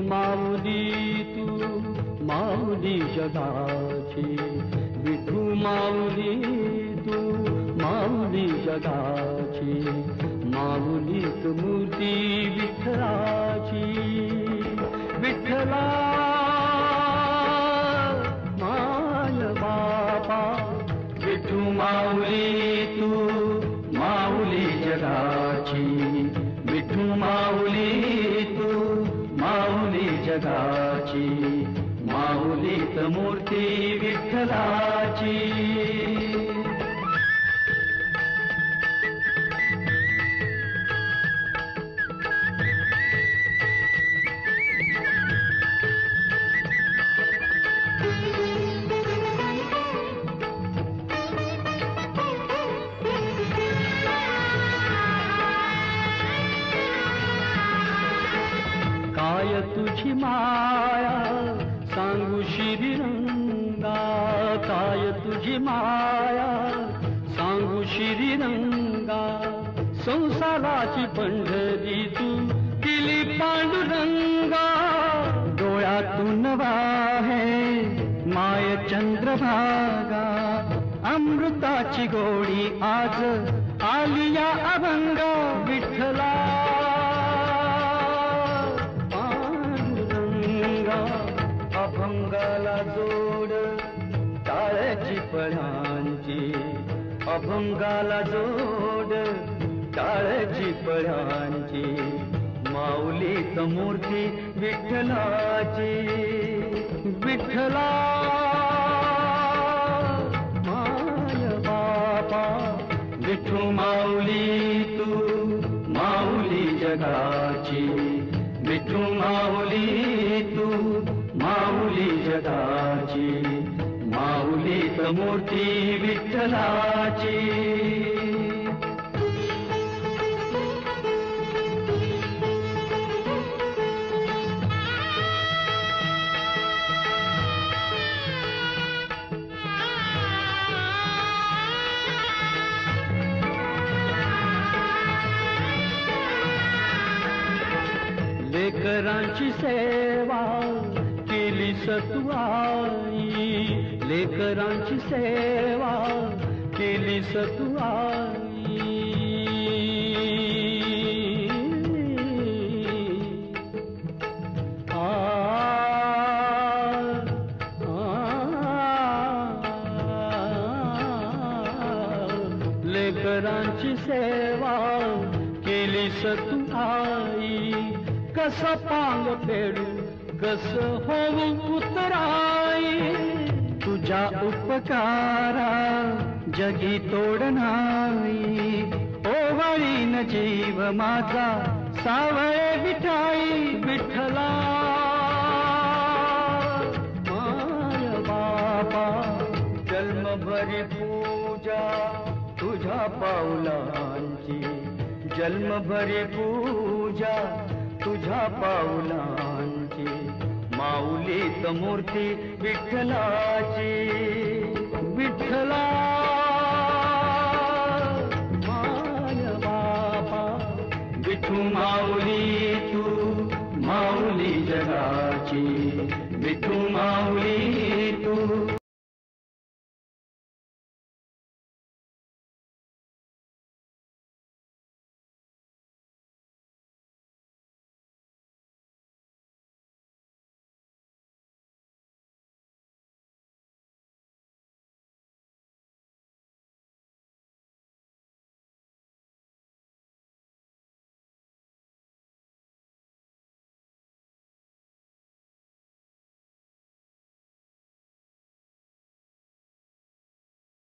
माऊली तू माऊली जगाची, विठू माऊली तू माऊली जगाची, माऊलीत मूर्ती विठ्ठलाची. विठ्ठला माय बापा, विठू माऊली तू माऊली जगाची, विठू माऊली तू माऊली जगाची, माऊलीत मूर्ती विठ्ठलाची. काय तुझी माया सांगू श्रीरंगा, काय तुझी माया सांगू श्रीरंगा, संसाराची पंढरी तू केली पांडुरंगा. डोळ्यातून वाहे माय चंद्रभागा, अमृताची गोडी आज आली या अभंगा. विठ्ठला अभंगाला जोड टाळ्याची पळांची, अभंगाला जोड टाळ्याची पळांची, माऊलीत मूर्ती विठ्ठलाची. विठ्ठला माय बापा, विठू माऊली तू माऊली जगाची, विठू माऊली तू माऊली जगाची, माऊलीत मूर्ती विठ्ठलाची. लेकरांची सेवा केली तू आई, लेकरांची सेवा केली तू आई. लेकरांची सेवा केली तू आई, कस पांग फेडू कस होऊ उतराई, तुझ्या उपकारा जगी तोड नाही. ओवाळीन जीव माझा सावळे विठाई. विठ्ठला माय बापा, जन्मभरी पूजा तुझ्या पाऊलांची, जन्मभरी पूजा तुझ्या पाऊलांची, माऊलीत मूर्ती विठ्ठलाची. विठ्ठला